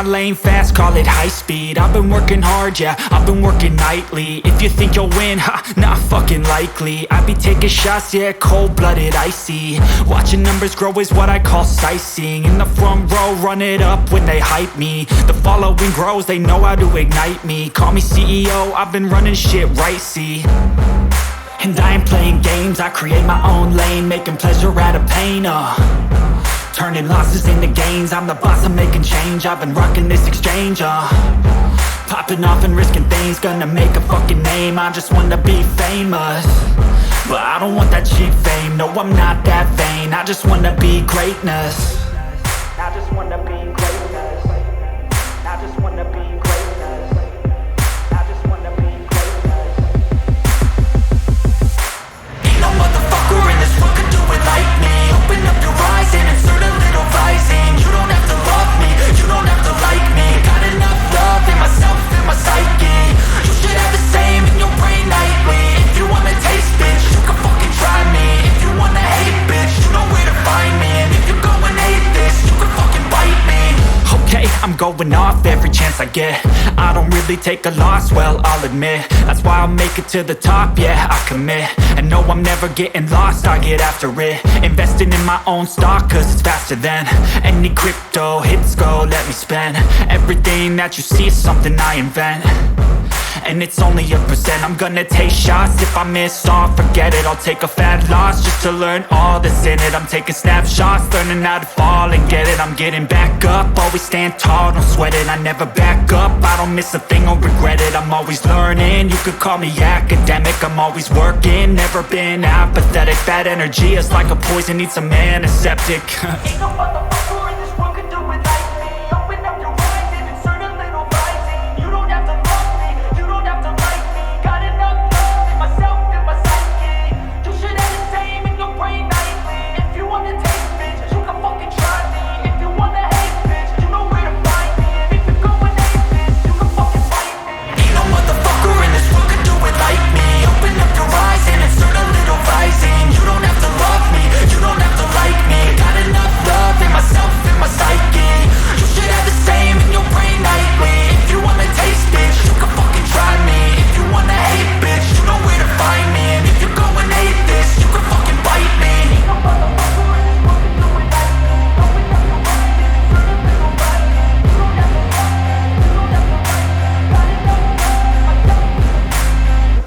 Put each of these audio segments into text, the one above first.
my lane fast, call it high speed. I've been working hard, yeah, I've been working nightly. If you think you'll win, ha, not fucking likely. I be taking shots, yeah, cold-blooded, icy. Watching numbers grow is what I call sightseeing. In the front row, run it up when they hype me. The following grows, they know how to ignite me. Call me CEO, I've been running shit right, see. And I ain't playing games, I create my own lane, making pleasure out of pain, turning losses into gains, I'm the boss, I'm making change. I've been rocking this exchange, popping off and risking things, gonna make a fucking name. I just wanna be famous, but I don't want that cheap fame. No, I'm not that vain, I just wanna be greatness. I just wanna be greatness. I just wanna be greatness. I just wanna be greatness. Ain't no motherfucker in this world could do it like me. Open up your eyes and insert a little rising. You don't have to love me, you don't have to like me. Got enough love in myself, in my psyche. You should have the same in your brain nightly. If you wanna taste, bitch, you can fucking try me. If you wanna hate, bitch, you know where to find me. And if you go and hate this, you can fucking bite me. Okay, I'm going off every chance I get. I don't really take a loss, well, I'll admit. That's why I'll make it to the top, yeah, I commit. And no, I'm never getting lost, I get after it. Investing in my own stock, cause it's faster than any crypto hits go, let me spend. Everything that you see is something I invent, and it's only a percent. I'm gonna take shots, if I miss all, forget it. I'll take a fat loss just to learn all that's in it. I'm taking snapshots, learning how to fall and get it. I'm getting back up, always stand tall, don't sweat it. I never back up, I don't miss a thing or regret it. I'm always learning, you could call me academic. I'm always working, never been apathetic. Bad energy is like a poison, needs some antiseptic. Ain't no motherfucker in this world could do it like me. Open up your eyes and insert a little rising. You don't have to love me, you don't have to like me. Got enough love in myself, in my psyche. You should have the same in your brain nightly. If you wanna taste, bitch, you can fucking try me. If you wanna hate, bitch, you know where to find me. And if you go and hate this, you can fucking fight me. Ain't no motherfucker in this world could do it like me. Open up your eyes and insert a little rising. You don't have to love me, you don't have to like me. Got enough love in myself, in my psyche. You should have the same in your brain nightly. If you wanna taste, bitch, you can fucking try me. If you wanna hate, bitch, you know where to find me. And if you go and hate this, you can fucking bite me. Ain't no motherfucker in this world could do it like me. Open up your eyes and insert a little rising. You don't have to love me, you don't have to like me. Got enough love in myself.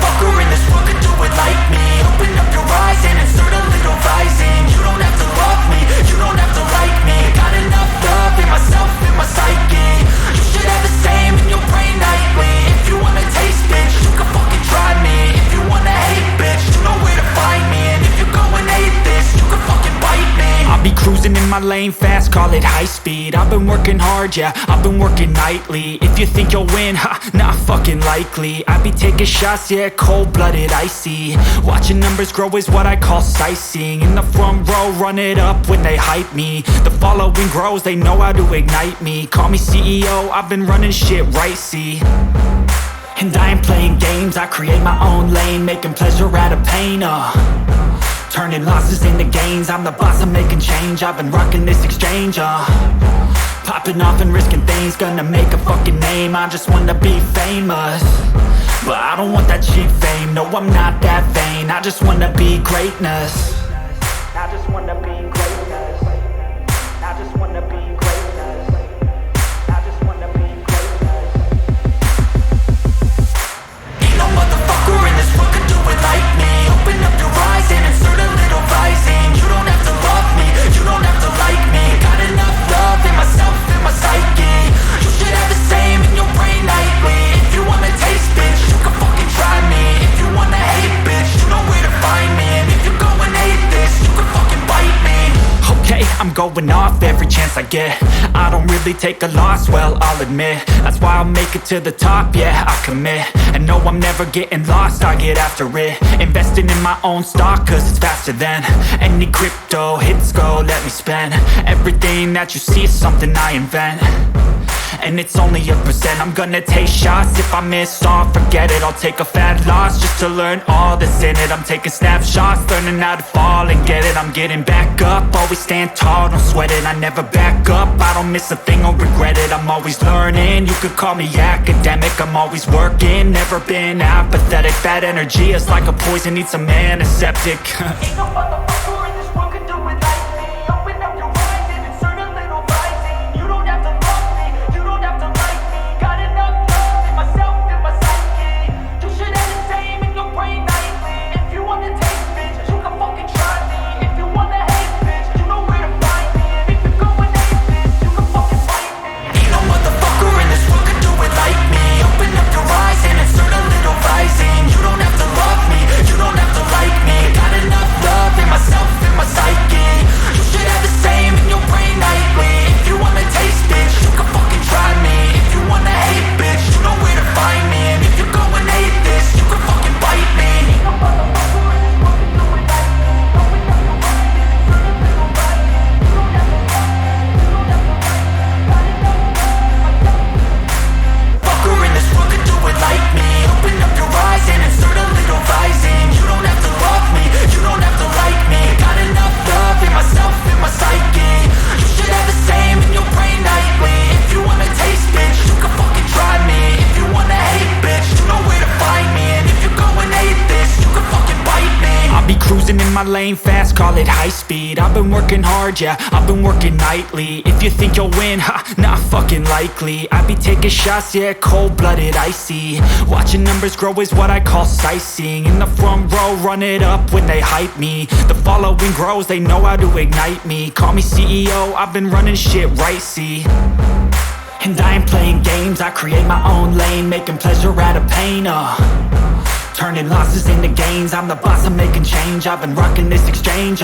Fucker in this world could do it like me. Open up your eyes and insert a little rising. You don't have to love me, you don't have to like me. Got enough love in myself, in my psyche. You should have the same in your brain nightly. If you wanna taste, bitch, you can fucking try me. If you wanna hate, bitch, you know where to find me. And if you go and hate this, you can fucking bite me. I'll be cruising in my lane fast, call it high speed. I've been working hard, yeah, I've been working nightly. If you think you'll win, ha, not fucking likely. I be taking shots, yeah, cold-blooded, icy. Watching numbers grow is what I call sightseeing. In the front row, run it up when they hype me. The following grows, they know how to ignite me. Call me CEO, I've been running shit right, see. And I ain't playing games, I create my own lane, making pleasure out of pain, turning losses into gains, I'm the boss, I'm making change. I've been rocking this exchange, popping off and risking things, gonna make a fucking name. I just wanna be famous, but I don't want that cheap fame. No, I'm not that vain, I just wanna be greatness. I just wanna be greatness. I just wanna be greatness. I just wanna be greatness. Ain't no motherfucker in this world could do it like me. Open up your eyes and insert a little rising. You don't have to love me, you don't have to like me. Got enough love in myself, in my psyche. You should have the same in your brain nightly. If you wanna taste, bitch, you can fucking try me. If you wanna hate, bitch, you know where to find me. And if you go and hate this, you can fucking bite me. Okay, I'm going off every chance I get. I don't really take a loss, well, I'll admit. That's why I'll make it to the top, yeah, I commit. And no, I'm never getting lost, I get after it. Investing in my own stock, cause it's faster than any crypto hits go, let me spend. Everything that you see is something I invent, and it's only a percent. I'm gonna take shots, if I miss all, forget it. I'll take a fat loss just to learn all that's in it. I'm taking snapshots, learning how to fall and get it. I'm getting back up, always stand tall, don't sweat it. I never back up, I don't miss a thing or regret it. I'm always learning, you could call me academic. I'm always working, never been apathetic. Bad energy is like a poison, needs some antiseptic. Ain't no motherfucker in this world can do it like me. Open up your eyes and insert a little rising. You don't have to love me, you don't have to like me. Got enough love in myself and my psyche. You should have the same in your brain nightly. If you wanna taste, bitch, you can fucking try me. If you wanna hate, bitch, you know where to find me. And if you're going hate, bitch, you can fucking fight me. Ain't no motherfucker in this world can do it like me. Open up your eyes and insert a little rising. You don't have to love me, you don't have to like me. Got enough love in myself and my psyche. You should have the same in your brain nightly. If you wanna taste, bitch, you can fucking try me. If you wanna hate, bitch, you know where to find me. And if you're going hate this, you can fucking bite me. Ain't no motherfucker in this world can do it like me. Open up your eyes and insert a little rising. You don't have to love me, you don't have to like me. Got enough love in myself. Fucker in this world can do it like me. Open up your eyes and insert a little rising. You don't have to love me, you don't have to like me. Got enough love in myself and my psyche. You should have the same in your brain nightly. If you wanna taste, bitch, you can fucking try me. If you wanna hate, bitch, you know where to find me. And if you're going hate this, you can fucking bite me. I'll be cruising in my lane fast, call it high speed. I've been working hard, yeah, I've been working nightly. If you think you'll win, ha, not fucking likely. I be taking shots, yeah, cold-blooded, icy. Watching numbers grow is what I call sightseeing. In the front row, run it up when they hype me. The following grows, they know how to ignite me. Call me CEO, I've been running shit right, see. And I ain't playing games, I create my own lane, making pleasure out of pain, turning losses into gains. I'm the boss, I'm making change. I've been rocking this exchange,